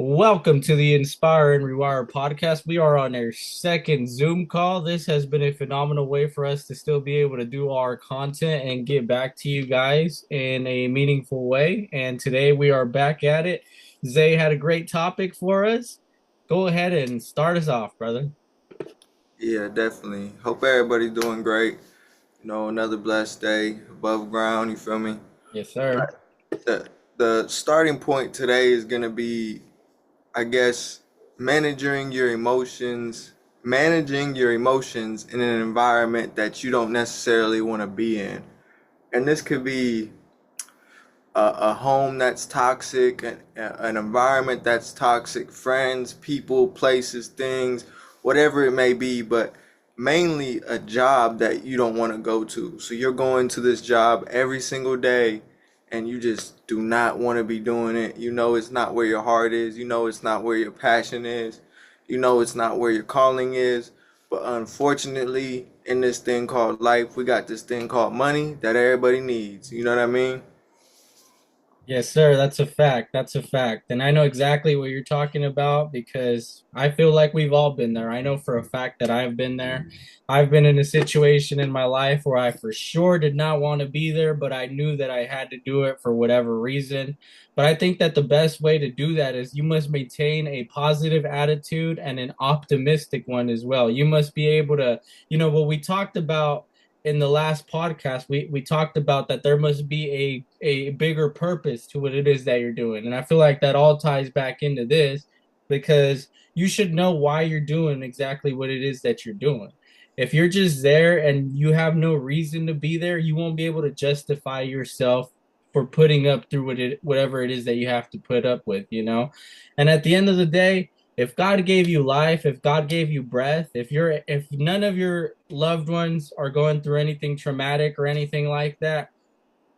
Welcome to the Inspire and Rewire Podcast. We are on our second Zoom call. This has been a phenomenal way for us to still be able to do our content and get back to you guys in a meaningful way. And today we are back at it. Zay had a great topic for us. Go ahead and start us off, brother. Yeah, definitely. Hope everybody doing great. Another blessed day above ground, you feel me? Yes, sir. The starting point today is gonna be, I guess, managing your emotions in an environment that you don't necessarily want to be in. And this could be a home that's toxic, an environment that's toxic, friends, people, places, things, whatever it may be, but mainly a job that you don't want to go to. So you're going to this job every single day and you just do not want to be doing it. You know it's not where your heart is. You know it's not where your passion is. You know it's not where your calling is. But unfortunately, in this thing called life, we got this thing called money that everybody needs. You know what I mean? Yes, sir. That's a fact. That's a fact. And I know exactly what you're talking about because I feel like we've all been there. I know for a fact that I've been there. I've been in a situation in my life where I for sure did not want to be there, but I knew that I had to do it for whatever reason. But I think that the best way to do that is you must maintain a positive attitude and an optimistic one as well. You must be able to, what we talked about in the last podcast, we talked about that there must be a bigger purpose to what it is that you're doing. And I feel like that all ties back into this because you should know why you're doing exactly what it is that you're doing. If you're just there and you have no reason to be there, you won't be able to justify yourself for putting up through whatever it is that you have to put up with. And at the end of the day, if God gave you life, if God gave you breath, if none of your loved ones are going through anything traumatic or anything like that,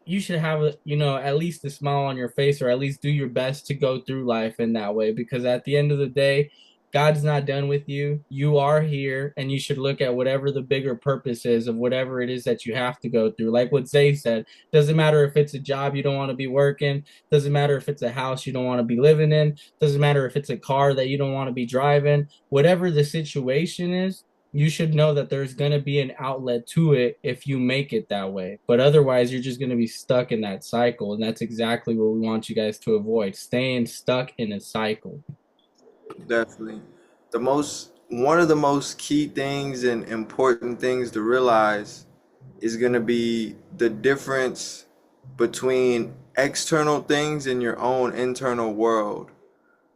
you should have at least a smile on your face or at least do your best to go through life in that way because at the end of the day, God's not done with you. You are here and you should look at whatever the bigger purpose is of whatever it is that you have to go through. Like what Zay said, doesn't matter if it's a job you don't want to be working, doesn't matter if it's a house you don't want to be living in, doesn't matter if it's a car that you don't want to be driving, whatever the situation is, you should know that there's going to be an outlet to it if you make it that way. But otherwise, you're just going to be stuck in that cycle. And that's exactly what we want you guys to avoid, staying stuck in a cycle. Definitely. One of the most key things and important things to realize is going to be the difference between external things and your own internal world.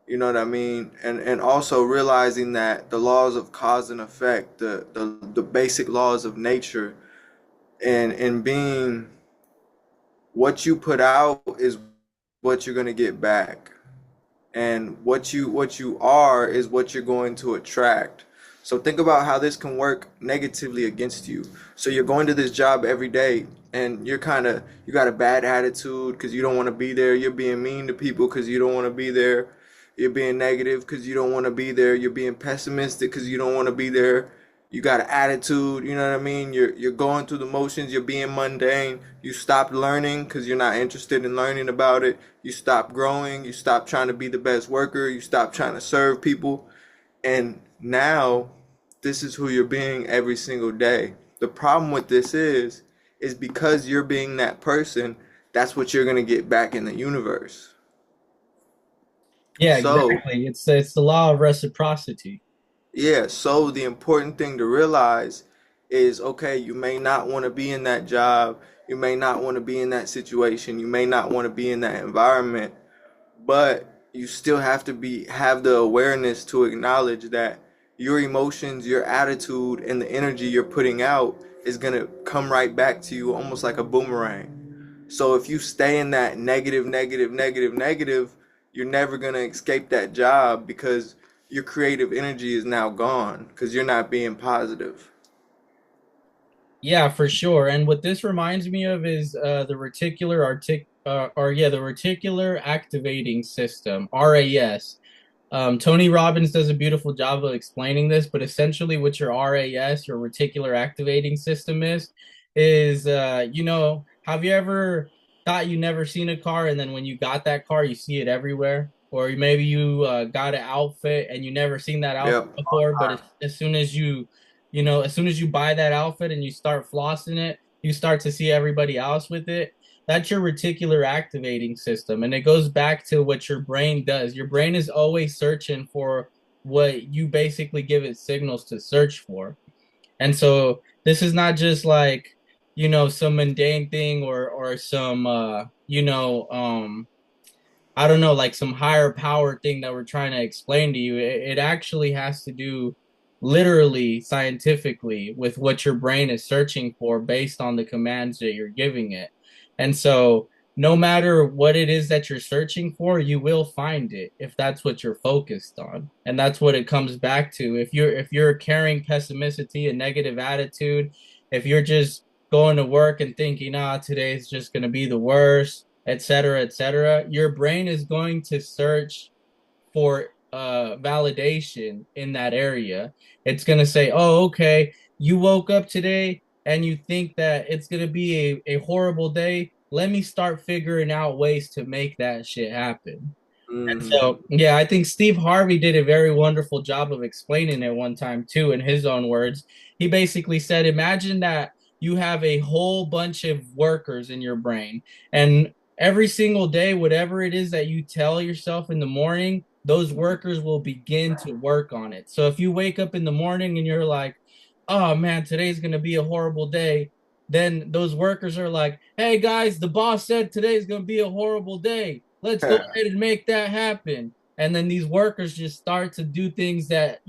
You know what I mean? And also realizing that the laws of cause and effect, the basic laws of nature and being what you put out is what you're going to get back. And what you are is what you're going to attract. So think about how this can work negatively against you. So you're going to this job every day and you got a bad attitude because you don't want to be there. You're being mean to people because you don't want to be there. You're being negative because you don't want to be there. You're being pessimistic because you don't want to be there. You got an attitude, you know what I mean? You're going through the motions, you're being mundane. You stop learning because you're not interested in learning about it. You stop growing, you stop trying to be the best worker, you stop trying to serve people. And now this is who you're being every single day. The problem with this is because you're being that person, that's what you're gonna get back in the universe. Yeah, So exactly. It's the law of reciprocity. yeah, so the important thing to realize is okay, you may not want to be in that job, you may not want to be in that situation, you may not want to be in that environment, but you still have the awareness to acknowledge that your emotions, your attitude, and the energy you're putting out is going to come right back to you almost like a boomerang. So if you stay in that negative, negative, negative, negative, you're never going to escape that job because your creative energy is now gone because you're not being positive. Yeah, for sure. And what this reminds me of is the reticular activating system, RAS. Tony Robbins does a beautiful job of explaining this, but essentially what your RAS, your reticular activating system is, have you ever thought you never seen a car and then when you got that car, you see it everywhere? or maybe you got an outfit and you never seen that outfit Yep. before, but as soon as as soon as you buy that outfit and you start flossing it, you start to see everybody else with it. That's your reticular activating system, and it goes back to what your brain does. Your brain is always searching for what you basically give it signals to search for. And so this is not just like, some mundane thing or some I don't know, like some higher power thing that we're trying to explain to you. It actually has to do literally scientifically with what your brain is searching for based on the commands that you're giving it. And so no matter what it is that you're searching for, you will find it if that's what you're focused on. And that's what it comes back to. If you're carrying pessimistic and negative attitude, if you're just going to work and thinking, today's just going to be the worst, et cetera, your brain is going to search for validation in that area. It's going to say, oh, okay, you woke up today and you think that it's going to be a horrible day. Let me start figuring out ways to make that shit happen. And Hmm. so, yeah, I think Steve Harvey did a very wonderful job of explaining it one time too, in his own words. He basically said, imagine that you have a whole bunch of workers in your brain, and every single day, whatever it is that you tell yourself in the morning, those workers will begin to work on it. So if you wake up in the morning and you're like, oh man, today's going to be a horrible day, then those workers are like, hey guys, the boss said today's going to be a horrible day. Let's go ahead and make that happen. And then these workers just start to do things that,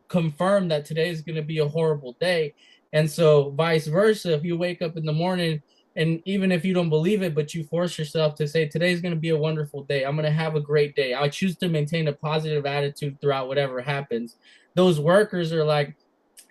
confirm that today is going to be a horrible day. And so, vice versa, if you wake up in the morning and even if you don't believe it, but you force yourself to say, today's going to be a wonderful day. I'm going to have a great day. I choose to maintain a positive attitude throughout whatever happens. Those workers are like,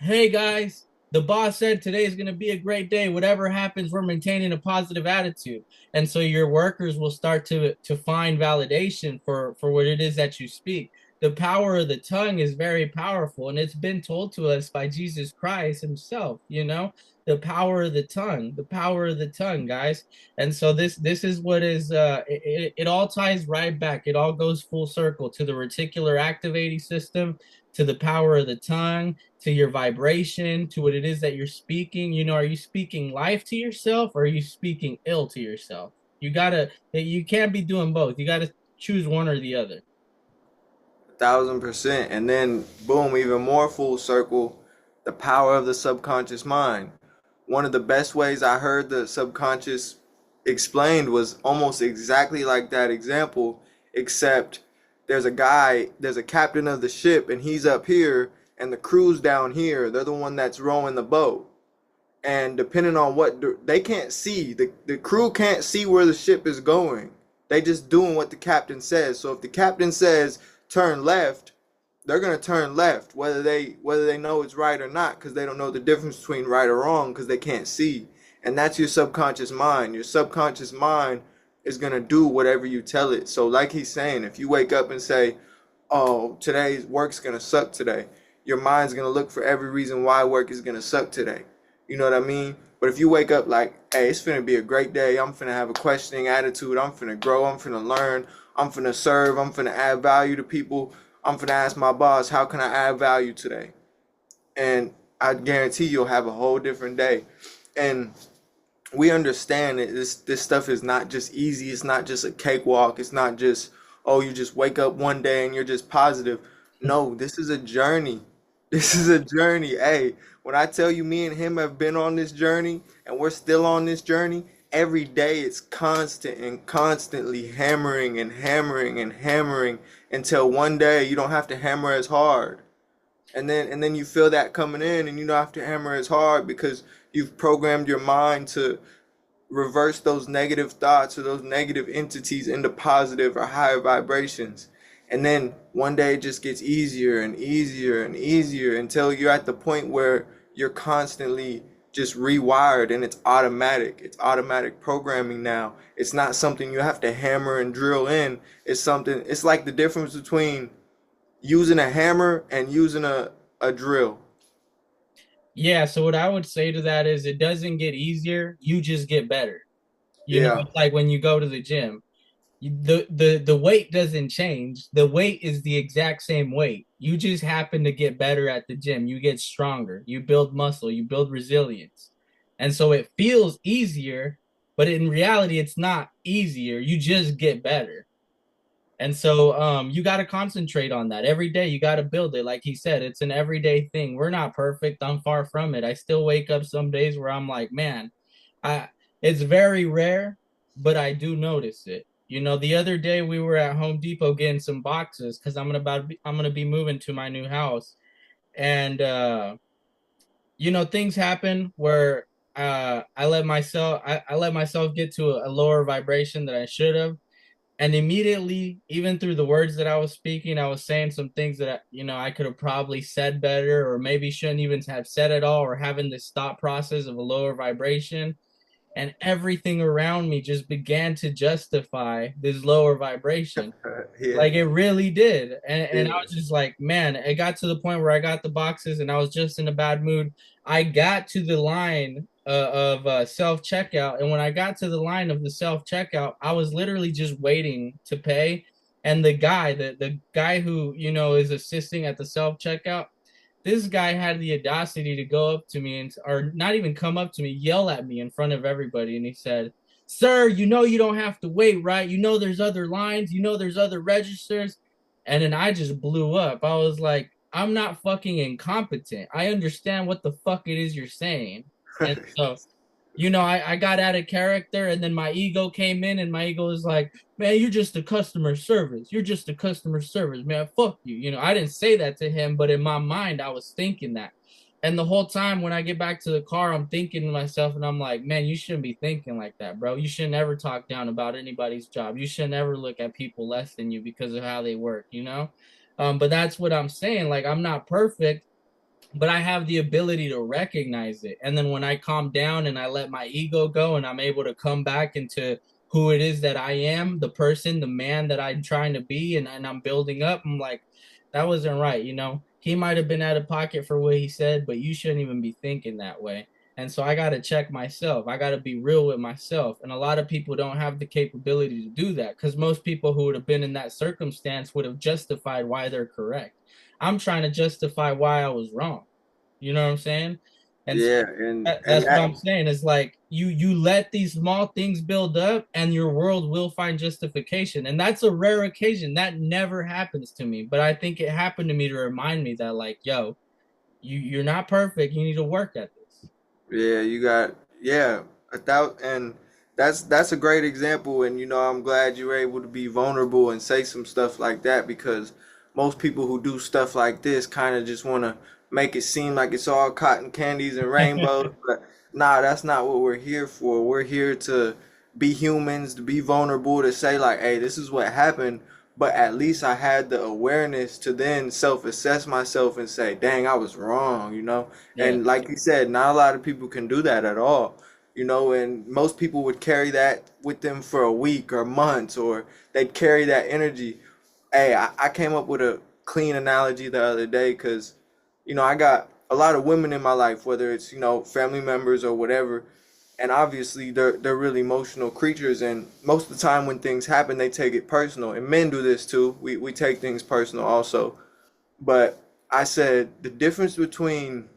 hey guys, the boss said today is going to be a great day. Whatever happens, we're maintaining a positive attitude. And so your workers will start to find validation for what it is that you speak. The power of the tongue is very powerful, and it's been told to us by Jesus Christ himself, the power of the power of the tongue, guys. And so this is what is it all ties right back. It all goes full circle to the reticular activating system, to the power of the tongue, to your vibration, to what it is that you're speaking. Are you speaking life to yourself or are you speaking ill to yourself? You can't be doing both. You gotta choose one or the other. 1,000%. And then, boom, even more full circle, the power of the subconscious mind. One of the best ways I heard the subconscious explained was almost exactly like that example, except there's a captain of the ship, and he's up here, and the crew's down here. They're the one that's rowing the boat. And depending on they can't see, the crew can't see where the ship is going. They just doing what the captain says. So if the captain says turn left, they're gonna turn left, whether they know it's right or not, because they don't know the difference between right or wrong, because they can't see. And that's your subconscious mind. Your subconscious mind is gonna do whatever you tell it. So like he's saying, if you wake up and say, oh, today's work's gonna suck today, your mind's gonna look for every reason why work is gonna suck today. You know what I mean? But if you wake up like, hey, it's finna be a great day, I'm finna have a questioning attitude, I'm finna grow, I'm finna learn, I'm finna serve, I'm finna add value to people, I'm finna ask my boss, how can I add value today? And I guarantee you'll have a whole different day. And we understand that this stuff is not just easy, it's not just a cakewalk, it's not just, oh, you just wake up one day and you're just positive. No, this is a journey. This is a journey. Hey, when I tell you me and him have been on this journey and we're still on this journey, every day it's constant and constantly hammering and hammering and hammering until one day you don't have to hammer as hard. And then you feel that coming in and you don't have to hammer as hard because you've programmed your mind to reverse those negative thoughts or those negative entities into positive or higher vibrations. And then one day it just gets easier and easier and easier until you're at the point where you're constantly just rewired and it's automatic. It's automatic programming now. It's not something you have to hammer and drill in. It's like the difference between using a hammer and using a drill. Yeah, so what I would say to that is it doesn't get easier, you just get better. Yeah. It's like when you go to the gym. The weight doesn't change. The weight is the exact same weight. You just happen to get better at the gym. You get stronger. You build muscle. You build resilience. And so it feels easier, but in reality, it's not easier. You just get better. And so you got to concentrate on that every day. You got to build it. Like he said, it's an everyday thing. We're not perfect. I'm far from it. I still wake up some days where I'm like, man, I it's very rare, but I do notice it. You know, the other day we were at Home Depot getting some boxes because I'm gonna be moving to my new house. And you know, things happen where I let myself get to a lower vibration that I should have, and immediately, even through the words that I was speaking, I was saying some things that you know I could have probably said better, or maybe shouldn't even have said at all, or having this thought process of a lower vibration, and everything around me just began to justify this lower vibration. Yeah, Like it really did. And I yeah, was just like, man, it got to the point where I got the boxes and I was just in a bad mood. I got to the line of self checkout. And when I got to the line of the self checkout, I was literally just waiting to pay. And the guy who, you know, is assisting at the self checkout, this guy had the audacity to go up to me and, or not even come up to me, yell at me in front of everybody. And he said, sir, you know you don't have to wait, right? You know there's other lines, you know there's other registers. And then I just blew up. I was like, I'm not fucking incompetent. I understand what the fuck it is you're saying. And so, you know, I got out of character and then my ego came in and my ego was like, man, you're just a customer service. You're just a customer service, man. Fuck you. You know, I didn't say that to him, but in my mind, I was thinking that. And the whole time when I get back to the car, I'm thinking to myself, and I'm like, man, you shouldn't be thinking like that, bro. You should never talk down about anybody's job. You should never look at people less than you because of how they work, you know? But that's what I'm saying. Like, I'm not perfect, but I have the ability to recognize it. And then when I calm down and I let my ego go and I'm able to come back into who it is that I am, the person, the man that I'm trying to be, and I'm building up, I'm like, that wasn't right. You know, he might have been out of pocket for what he said, but you shouldn't even be thinking that way. And so I got to check myself. I got to be real with myself. And a lot of people don't have the capability to do that because most people who would have been in that circumstance would have justified why they're correct. I'm trying to justify why I was wrong. You know what I'm saying? And so yeah, and that's what that, I'm saying. It's like you let these small things build up, and your world will find justification. And that's a rare occasion. That never happens to me, but I think it happened to me to remind me that, like, yo, you're not perfect. You need to work at this. yeah, you got, yeah, and that's a great example. And I'm glad you were able to be vulnerable and say some stuff like that, because most people who do stuff like this kind of just want to make it seem like it's all cotton candies and rainbows. But nah, that's not what we're here for. We're here to be humans, to be vulnerable, to say like, hey, this is what happened. But at least I had the awareness to then self-assess myself and say, dang, I was wrong. Yeah. And like you said, not a lot of people can do that at all. And most people would carry that with them for a week or months, or they'd carry that energy. Hey, I came up with a clean analogy the other day because, I got a lot of women in my life, whether it's, family members or whatever. And obviously they're really emotional creatures. And most of the time when things happen, they take it personal. And men do this too. We take things personal also. But I said the difference between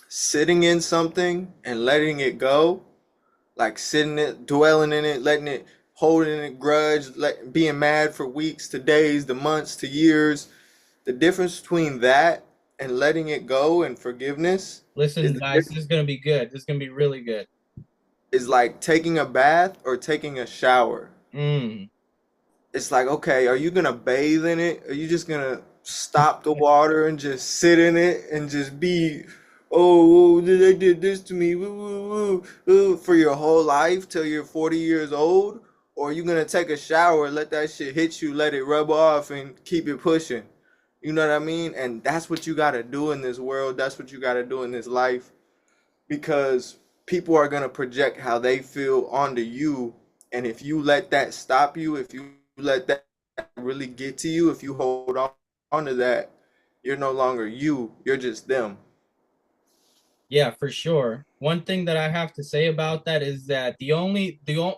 sitting in something and letting it go, like sitting it, dwelling in it, letting it, holding it grudge, being mad for weeks to days to months to years. The difference between that and letting it go and forgiveness is Listen, guys, this is gonna be good. This is gonna be really good. like taking a bath or taking a shower. Mm. It's like, okay, are you gonna bathe in it? Are you just gonna stop the water and just sit in it and just be, oh, they did this to me, woo, woo, woo, for your whole life till you're 40 years old? Or are you gonna take a shower, let that shit hit you, let it rub off, and keep it pushing? You know what I mean? And that's what you gotta do in this world. That's what you gotta do in this life, because people are going to project how they feel onto you. And if you let that stop you, if you let that really get to you, if you hold on to that, you're no longer you, you're just them. Yeah, for sure. one thing that I have to say about that is that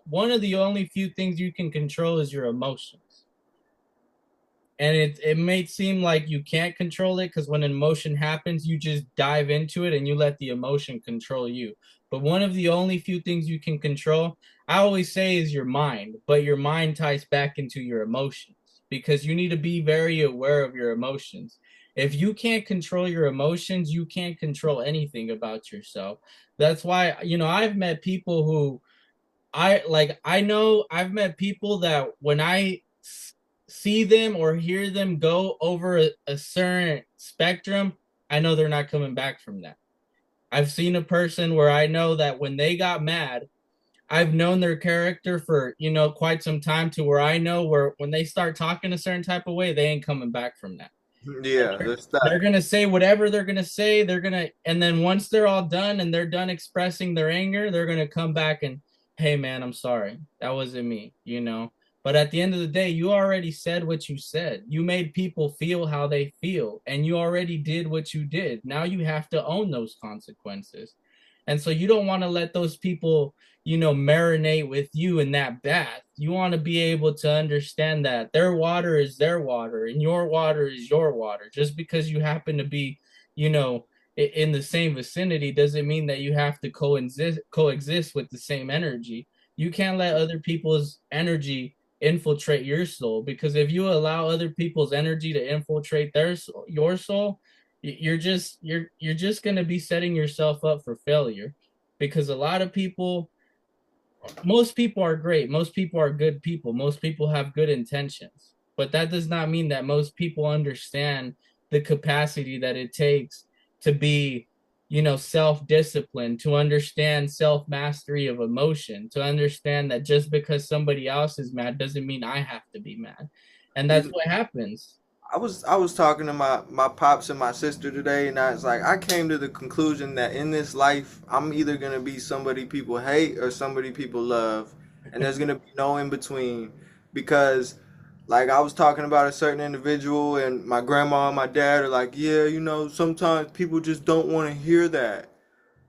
one of the only few things you can control is your emotions. And it may seem like you can't control it because when an emotion happens, you just dive into it and you let the emotion control you. But one of the only few things you can control, I always say, is your mind, but your mind ties back into your emotions because you need to be very aware of your emotions. If you can't control your emotions, you can't control anything about yourself. That's why, I've met people who I know I've met people that when see them or hear them go over a certain spectrum, I know they're not coming back from that. I've seen a person where I know that when they got mad, I've known their character for, quite some time to where I know where when they start talking a certain type of way, they ain't coming back from that. Yeah, that's They're that. gonna say whatever they're gonna say. And then once they're all done and they're done expressing their anger, they're gonna come back and, hey man, I'm sorry, that wasn't me. But at the end of the day, you already said what you said. You made people feel how they feel, and you already did what you did. Now you have to own those consequences. And so you don't want to let those people, marinate with you in that bath. You want to be able to understand that their water is their water and your water is your water. Just because you happen to be, you know, in the same vicinity doesn't mean that you have to coexist with the same energy. You can't let other people's energy infiltrate your soul because if you allow other people's energy to infiltrate your soul, you're just going to be setting yourself up for failure because a lot of people most people are great. Most people are good people. Most people have good intentions. But that does not mean that most people understand the capacity that it takes to be, self-disciplined, to understand self-mastery of emotion, to understand that just because somebody else is mad doesn't mean I have to be mad. And that's You, what happens. I was talking to my pops and my sister today, and I was like, I came to the conclusion that in this life, I'm either gonna be somebody people hate or somebody people love, and there's gonna be no in between, because, like, I was talking about a certain individual, and my grandma and my dad are like, yeah, sometimes people just don't want to hear that.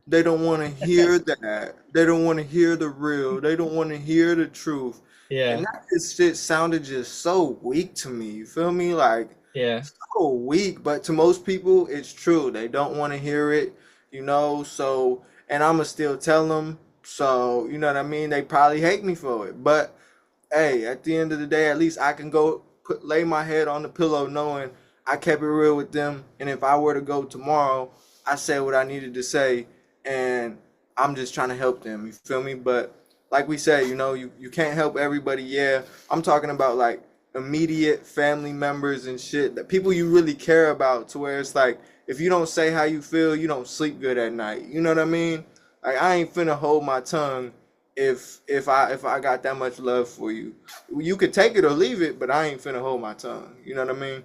They don't want to hear that. They don't want to hear the real. They don't want to hear the truth. And Yeah, that just shit sounded just so weak to me. You feel me? Like, yeah, so weak. But to most people, it's true. They don't want to hear it. So, and I'ma still tell them. So, you know what I mean? They probably hate me for it. But hey, at the end of the day, at least I can go lay my head on the pillow knowing I kept it real with them. And if I were to go tomorrow, I said what I needed to say, and I'm just trying to help them. You feel me? But like we said, you can't help everybody. Yeah, I'm talking about like immediate family members and shit, that people you really care about, to where it's like if you don't say how you feel, you don't sleep good at night. You know what I mean? Like I ain't finna hold my tongue if I got that much love for you. You could take it or leave it, but I ain't finna hold my tongue. You know what I mean?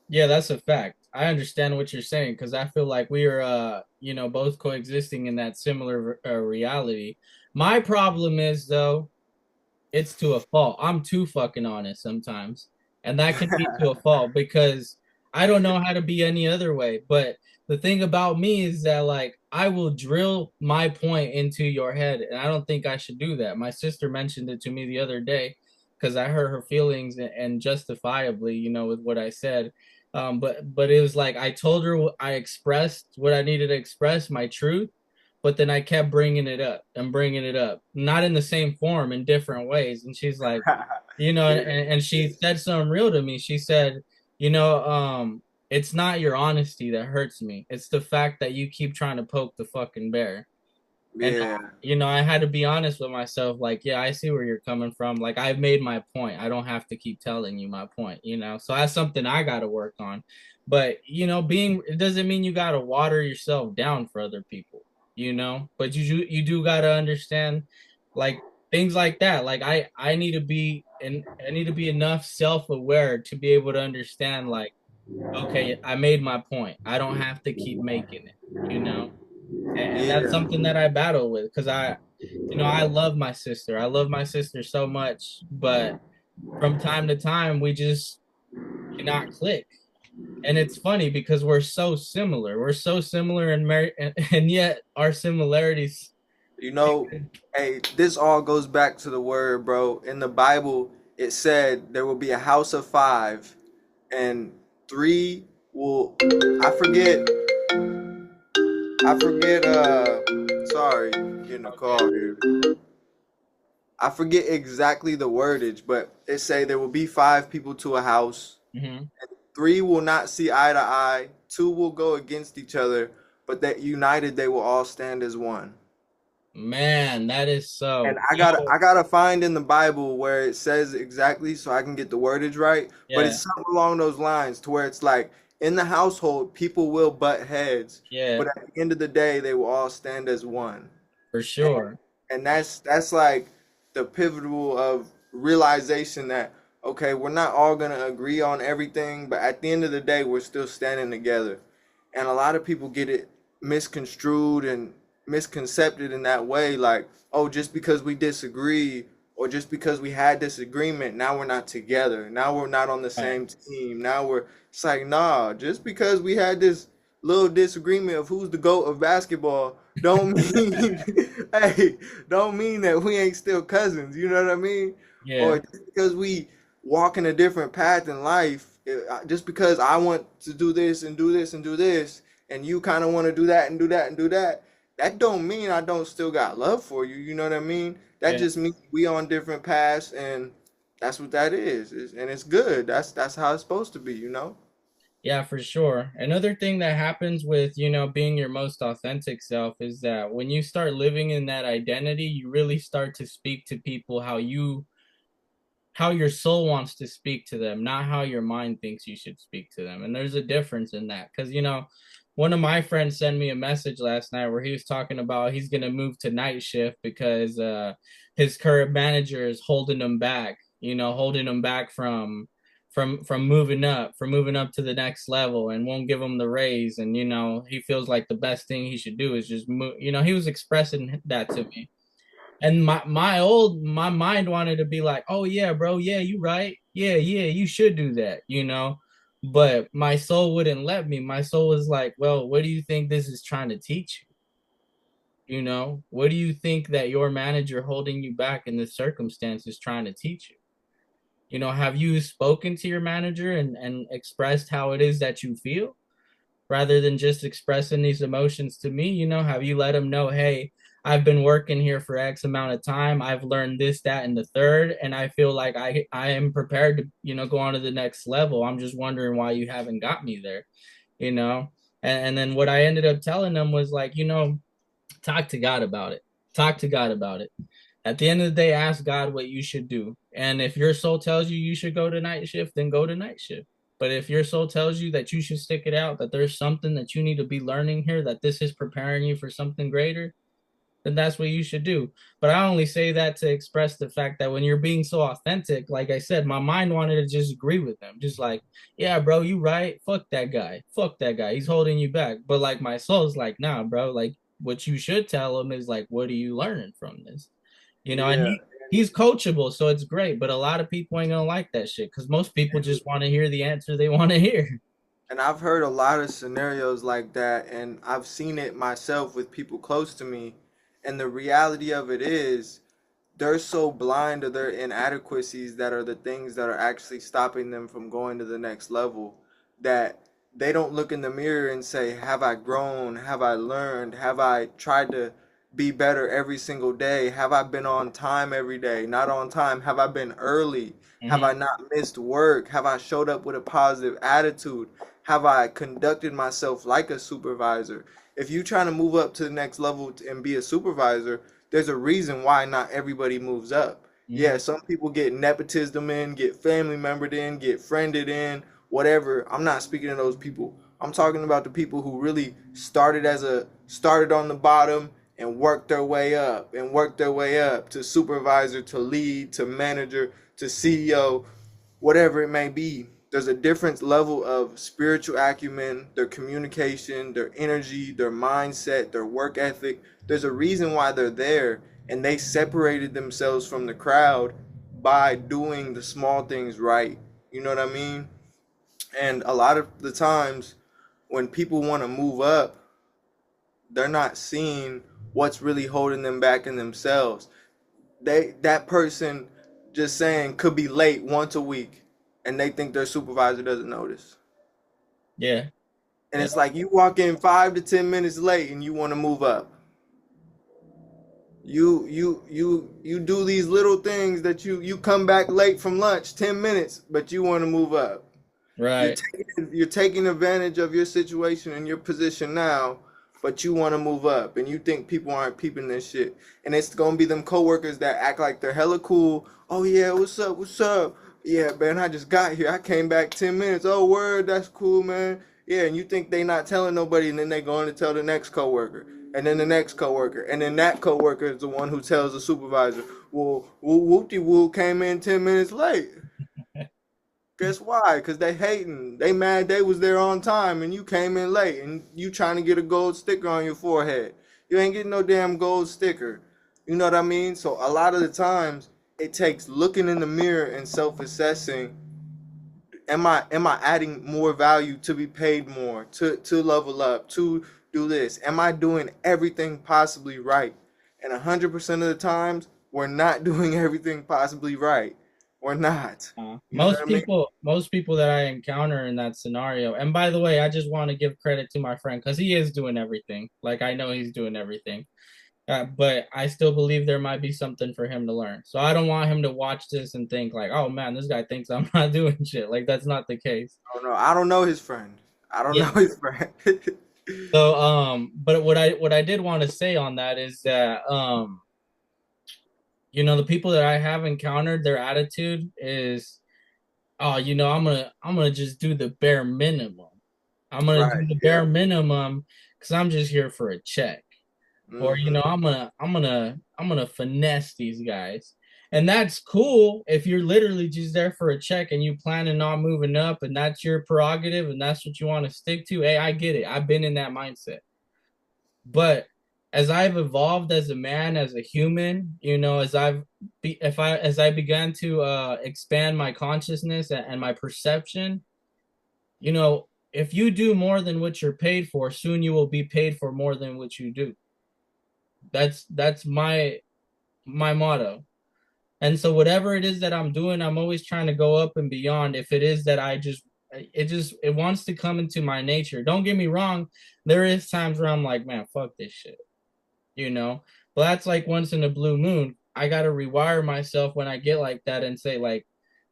yeah, that's a fact. I understand what you're saying because I feel like we are, both coexisting in that similar reality. My problem is, though, it's to a fault. I'm too fucking honest sometimes. And that can be to a fault because I don't know how to be any other way. But the thing about me is that like I will drill my point into your head and I don't think I should do that. My sister mentioned it to me the other day because I hurt her feelings and justifiably, with what I said. But it was like I told her I expressed what I needed to express, my truth, but then I kept bringing it up and bringing it up, not in the same form, in different ways. And she's like, Yeah, and she said something real to me. She said, it's not your honesty that hurts me. It's the fact that you keep trying to poke the fucking bear. And yeah, I had to be honest with myself. Like, yeah, I see where you're coming from. Like, I've made my point. I don't have to keep telling you my point. So that's something I got to work on. But being it doesn't mean you got to water yourself down for other people. But you do got to understand, like things like that. Like I need to be and I need to be enough self aware to be able to understand. Like, okay, I made my point. I don't have to keep making it. And that's yeah, something that I battle with because I love my sister. I love my sister so much, but from time to time we just cannot click. And it's funny because we're so similar. We're so similar and yet our similarities. You know, hey, this all goes back to the word, bro. In the Bible, it said there will be a house of five, and three will. I forget. I forget. Sorry, getting a call here. I forget exactly the wordage, but it say there will be five people to a house. Mhm. Three will not see eye to eye. Two will go against each other, but that united they will all stand as one. Man, that is And so. I gotta find in the Bible where it says exactly so I can get the wordage right. But Yeah, it's something along those lines to where it's like in the household, people will butt heads, yeah, but at the end of the day, they will all stand as one. for And, sure. and that's like the pivotal of realization that okay, we're not all gonna agree on everything, but at the end of the day, we're still standing together. And a lot of people get it misconstrued and misconcepted in that way, like, oh, just because we disagree or just because we had disagreement, now we're not together. Now we're not on the Right. same team. Now we're it's like, nah, just because we had this little disagreement of who's the GOAT of basketball don't mean hey, don't mean that we ain't still cousins, you know what I mean? Yeah, Or just because we walk in a different path in life, just because I want to do this and do this and do this, and you kind of want to do that and do that and do that, that don't mean I don't still got love for you. You know what I mean? That yeah. just means we on different paths, and that's what that is. And it's good. That's how it's supposed to be. You know? Yeah, for sure. Another thing that happens with, being your most authentic self is that when you start living in that identity, you really start to speak to people how your soul wants to speak to them, not how your mind thinks you should speak to them. And there's a difference in that. Because, one of my friends sent me a message last night where he was talking about he's going to move to night shift because his current manager is holding him back, holding him back from moving up to the next level and won't give him the raise. And, he feels like the best thing he should do is just move. He was expressing that to me, and my mind wanted to be like, oh yeah, bro, yeah, you right. Yeah, yeah, you should do that. But my soul wouldn't let me. My soul was like, well, what do you think this is trying to teach you? What do you think that your manager holding you back in this circumstance is trying to teach you? Have you spoken to your manager and expressed how it is that you feel? Rather than just expressing these emotions to me, have you let them know, hey, I've been working here for X amount of time. I've learned this, that, and the third, and I feel like I am prepared to, go on to the next level. I'm just wondering why you haven't got me there, you know? And then what I ended up telling them was like, talk to God about it. Talk to God about it. At the end of the day, ask God what you should do. And if your soul tells you you should go to night shift, then go to night shift. But if your soul tells you that you should stick it out, that there's something that you need to be learning here, that this is preparing you for something greater, then that's what you should do. But I only say that to express the fact that when you're being so authentic, like I said, my mind wanted to just agree with them. Just like, yeah, bro, you right. Fuck that guy. Fuck that guy. He's holding you back. But like my soul's like, nah, bro, like what you should tell him is like, what are you learning from this? And Yeah. he's coachable, so it's great. But a lot of people ain't gonna like that shit because most people just want to hear the answer they want to hear. And I've heard a lot of scenarios like that, and I've seen it myself with people close to me. And the reality of it is, they're so blind to their inadequacies that are the things that are actually stopping them from going to the next level that they don't look in the mirror and say, have I grown? Have I learned? Have I tried to be better every single day? Have I been on time every day? Not on time. Have I been early? Have I Mm-hmm. not missed work? Have I showed up with a positive attitude? Have I conducted myself like a supervisor? If you're trying to move up to the next level and be a supervisor, there's a reason why not everybody moves up. Mm-hmm. Yeah, some people get nepotism in, get family membered in, get friended in, whatever. I'm not speaking to those people. I'm talking about the people who really started on the bottom and worked their way up and worked their way up to supervisor, to lead, to manager, to CEO, whatever it may be. There's a different level of spiritual acumen, their communication, their energy, their mindset, their work ethic. There's a reason why they're there, and they separated themselves from the crowd by doing the small things right. You know what I mean? And a lot of the times when people want to move up, they're not seeing what's really holding them back in themselves. That person just saying could be late once a week and they think their supervisor doesn't notice. Yeah. And Yeah. it's like you walk in 5 to 10 minutes late and you want to move up. You do these little things that you come back late from lunch 10 minutes, but you want to move up. You're Right. taking advantage of your situation and your position now, but you want to move up and you think people aren't peeping this shit. And it's gonna be them coworkers that act like they're hella cool. Oh yeah, what's up? What's up? Yeah, man, I just got here. I came back 10 minutes. Oh word, that's cool, man. Yeah, and you think they not telling nobody, and then they go on to tell the next coworker, and then the next coworker, and then that coworker is the one who tells the supervisor, well, whoopty woo came in 10 minutes late. Guess why? Because they hating. They mad they was there on time and you came in late and you trying to get a gold sticker on your forehead. You ain't getting no damn gold sticker. You know what I mean? So a lot of the times it takes looking in the mirror and self-assessing. Am I adding more value to be paid more, to level up, to do this? Am I doing everything possibly right? And 100% of the times we're not doing everything possibly right. We're not. You know what I mean? Most people that I encounter in that scenario, and by the way, I just want to give credit to my friend because he is doing everything. Like I know he's doing everything, but I still believe there might be something for him to learn. So I don't want him to watch this and think like, "Oh man, this guy thinks I'm not doing shit." Like that's not the case. I don't know his friend. I don't know Yeah. his friend. So, but what I did want to say on that is that, the people that I have encountered, their attitude is, oh, I'm gonna just do the bare minimum. I'm gonna do Right. the bare Yep. minimum because I'm just here for a check. Or, Hmm. I'm gonna finesse these guys. And that's cool if you're literally just there for a check and you plan on not moving up and that's your prerogative and that's what you want to stick to. Hey, I get it. I've been in that mindset. But as I've evolved as a man, as a human, as I began to expand my consciousness and my perception, if you do more than what you're paid for, soon you will be paid for more than what you do. That's my motto. And so whatever it is that I'm doing, I'm always trying to go up and beyond. If it is that it wants to come into my nature. Don't get me wrong, there is times where I'm like, man, fuck this shit, you know. But that's like once in a blue moon. I gotta rewire myself when I get like that and say like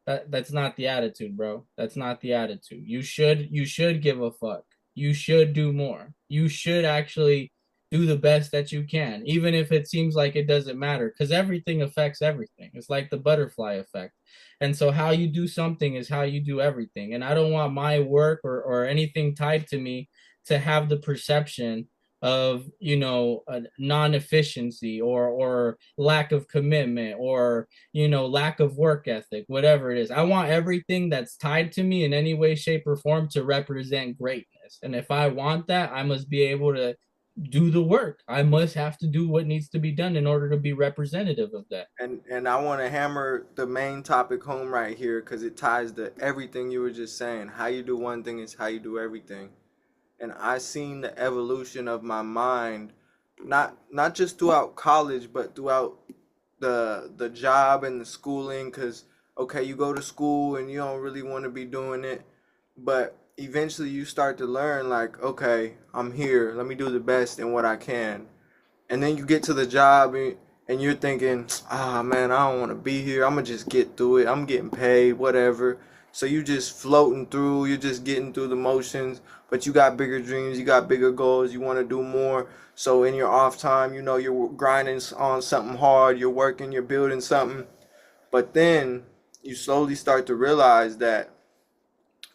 that's not the attitude, bro. That's not the attitude. You should give a fuck. You should do more. You should actually do the best that you can, even if it seems like it doesn't matter, because everything affects everything. It's like the butterfly effect. And so how you do something is how you do everything. And I don't want my work or anything tied to me to have the perception of a non-efficiency or lack of commitment or lack of work ethic, whatever it is. I want everything that's tied to me in any way, shape, or form to represent greatness. And if I want that, I must be able to do the work. I must have to do what needs to be done in order to be representative of that. And I want to hammer the main topic home right here because it ties to everything you were just saying. How you do one thing is how you do everything. And I seen the evolution of my mind, not just throughout college, but throughout the job and the schooling. Because okay, you go to school and you don't really want to be doing it, but eventually you start to learn like, okay, I'm here. Let me do the best in what I can. And then you get to the job and you're thinking, ah man, I don't want to be here. I'm gonna just get through it. I'm getting paid, whatever. So you just floating through, you're just getting through the motions, but you got bigger dreams, you got bigger goals, you want to do more. So in your off time, you're grinding on something hard, you're working, you're building something. But then you slowly start to realize that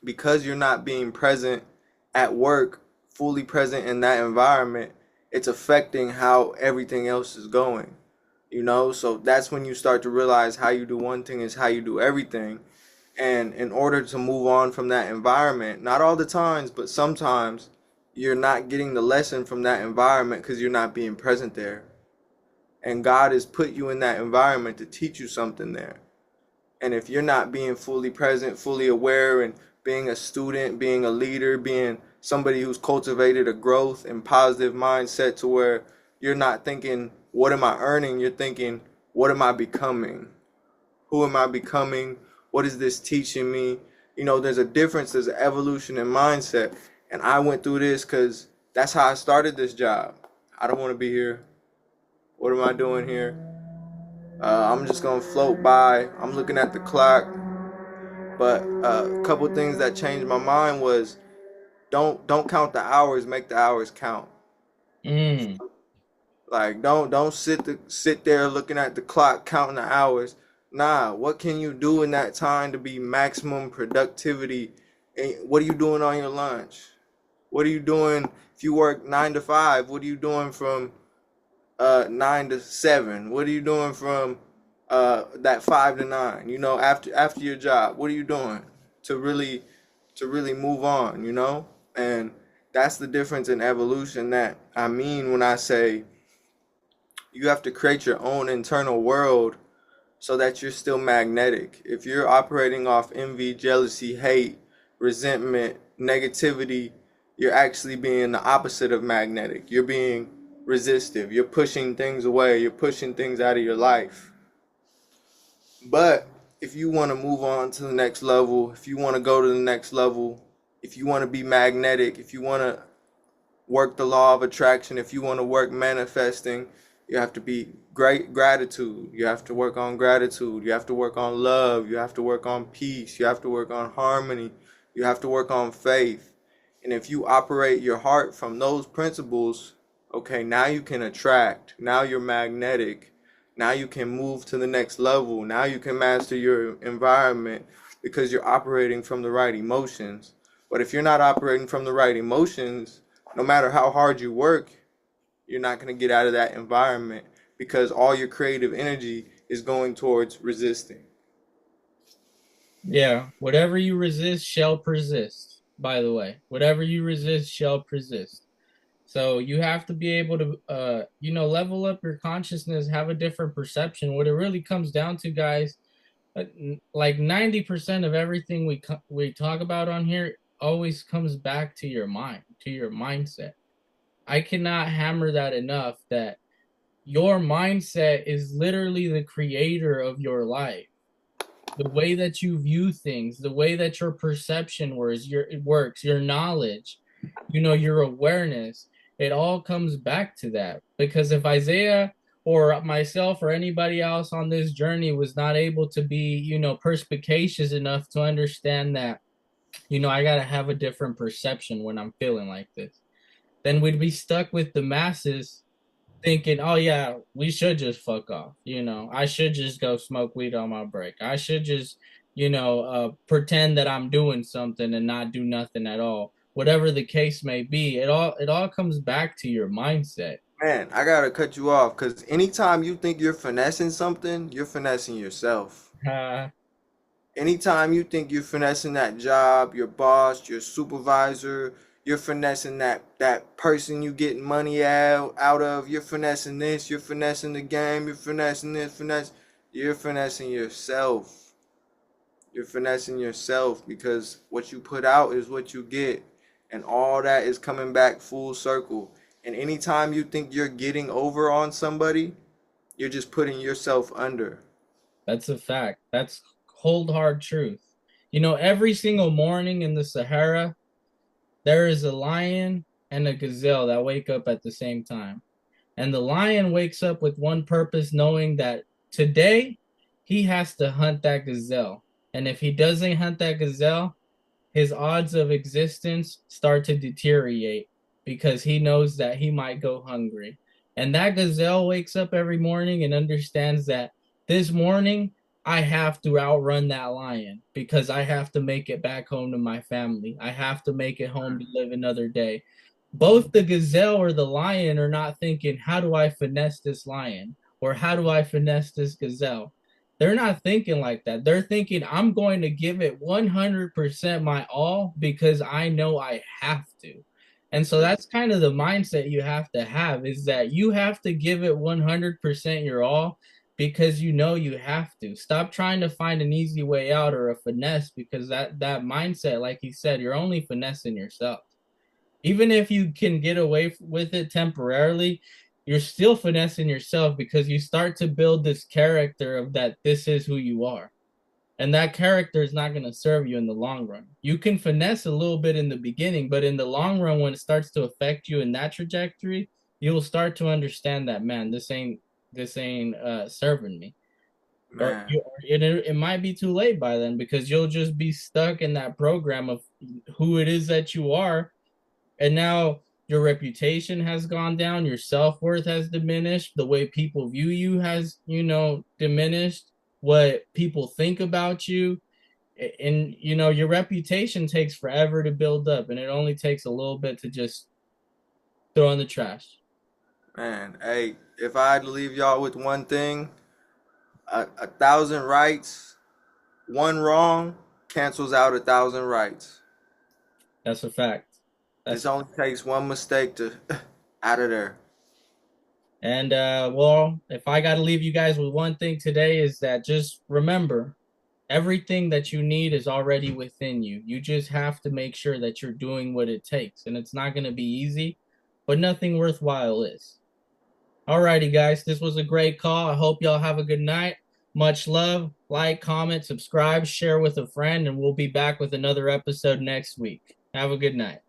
because you're not being present at work, fully present in that environment, it's affecting how everything else is going. So that's when you start to realize how you do one thing is how you do everything. And in order to move on from that environment, not all the times, but sometimes you're not getting the lesson from that environment because you're not being present there. And God has put you in that environment to teach you something there. And if you're not being fully present, fully aware, and being a student, being a leader, being somebody who's cultivated a growth and positive mindset to where you're not thinking, what am I earning? You're thinking, what am I becoming? Who am I becoming? What is this teaching me? There's a difference, there's an evolution in mindset. And I went through this because that's how I started this job. I don't want to be here. What am I doing here? I'm just gonna float by. I'm looking at the clock. But a couple things that changed my mind was don't count the hours, make the hours count. Mm. Like don't sit there looking at the clock counting the hours. Nah, what can you do in that time to be maximum productivity? And what are you doing on your lunch? What are you doing if you work 9 to 5? What are you doing from 9 to 7? What are you doing from that 5 to 9? After your job, what are you doing to really move on? And that's the difference in evolution that I mean when I say you have to create your own internal world so that you're still magnetic. If you're operating off envy, jealousy, hate, resentment, negativity, you're actually being the opposite of magnetic. You're being resistive. You're pushing things away. You're pushing things out of your life. But if you want to move on to the next level, if you want to go to the next level, if you want to be magnetic, if you want to work the law of attraction, if you want to work manifesting, you have to be great gratitude. You have to work on gratitude. You have to work on love. You have to work on peace. You have to work on harmony. You have to work on faith. And if you operate your heart from those principles, okay, now you can attract. Now you're magnetic. Now you can move to the next level. Now you can master your environment because you're operating from the right emotions. But if you're not operating from the right emotions, no matter how hard you work, you're not going to get out of that environment because all your creative energy is going towards resisting. Yeah, whatever you resist shall persist, by the way. Whatever you resist shall persist. So you have to be able to level up your consciousness, have a different perception. What it really comes down to, guys, like 90% of everything we talk about on here always comes back to your mind, to your mindset. I cannot hammer that enough that your mindset is literally the creator of your life. The way that you view things, the way that your perception works, your knowledge, your awareness, it all comes back to that. Because if Isaiah or myself or anybody else on this journey was not able to be, perspicacious enough to understand that, I got to have a different perception when I'm feeling like this, then we'd be stuck with the masses thinking, oh yeah, we should just fuck off. I should just go smoke weed on my break. I should just, pretend that I'm doing something and not do nothing at all. Whatever the case may be, it all comes back to your mindset. Man, I gotta cut you off because anytime you think you're finessing something, you're finessing yourself. Uh, Anytime you think you're finessing that job, your boss, your supervisor, you're finessing that person you getting money out of, you're finessing this, you're finessing the game, you're finessing this, you're finessing yourself. You're finessing yourself because what you put out is what you get. And all that is coming back full circle. And anytime you think you're getting over on somebody, you're just putting yourself under. that's a fact. That's cold hard truth. Every single morning in the Sahara, there is a lion and a gazelle that wake up at the same time. And the lion wakes up with one purpose, knowing that today he has to hunt that gazelle. And if he doesn't hunt that gazelle, his odds of existence start to deteriorate because he knows that he might go hungry. And that gazelle wakes up every morning and understands that this morning I have to outrun that lion because I have to make it back home to my family. I have to make it home to live another day. Both the gazelle or the lion are not thinking, how do I finesse this lion? Or how do I finesse this gazelle? They're not thinking like that. They're thinking, I'm going to give it 100% my all because I know I have to. And so that's kind of the mindset you have to have, is that you have to give it 100% your all because you know you have to. Stop trying to find an easy way out or a finesse, because that mindset, like you said, you're only finessing yourself. Even if you can get away with it temporarily, you're still finessing yourself, because you start to build this character of that this is who you are. And that character is not going to serve you in the long run. You can finesse a little bit in the beginning, but in the long run, when it starts to affect you in that trajectory, you'll start to understand that, man, this ain't serving me. Or, Man, it might be too late by then, because you'll just be stuck in that program of who it is that you are, and now your reputation has gone down, your self-worth has diminished, the way people view you has, diminished, what people think about you. And your reputation takes forever to build up, and it only takes a little bit to just throw in the trash. man, hey, if I had to leave y'all with one thing, a thousand rights, one wrong cancels out a thousand rights. That's a fact. This That's only takes one mistake to out of there. And well, if I got to leave you guys with one thing today, is that just remember, everything that you need is already within you. You just have to make sure that you're doing what it takes. And it's not going to be easy, but nothing worthwhile is. Alrighty, guys, this was a great call. I hope y'all have a good night. Much love. Like, comment, subscribe, share with a friend, and we'll be back with another episode next week. Have a good night.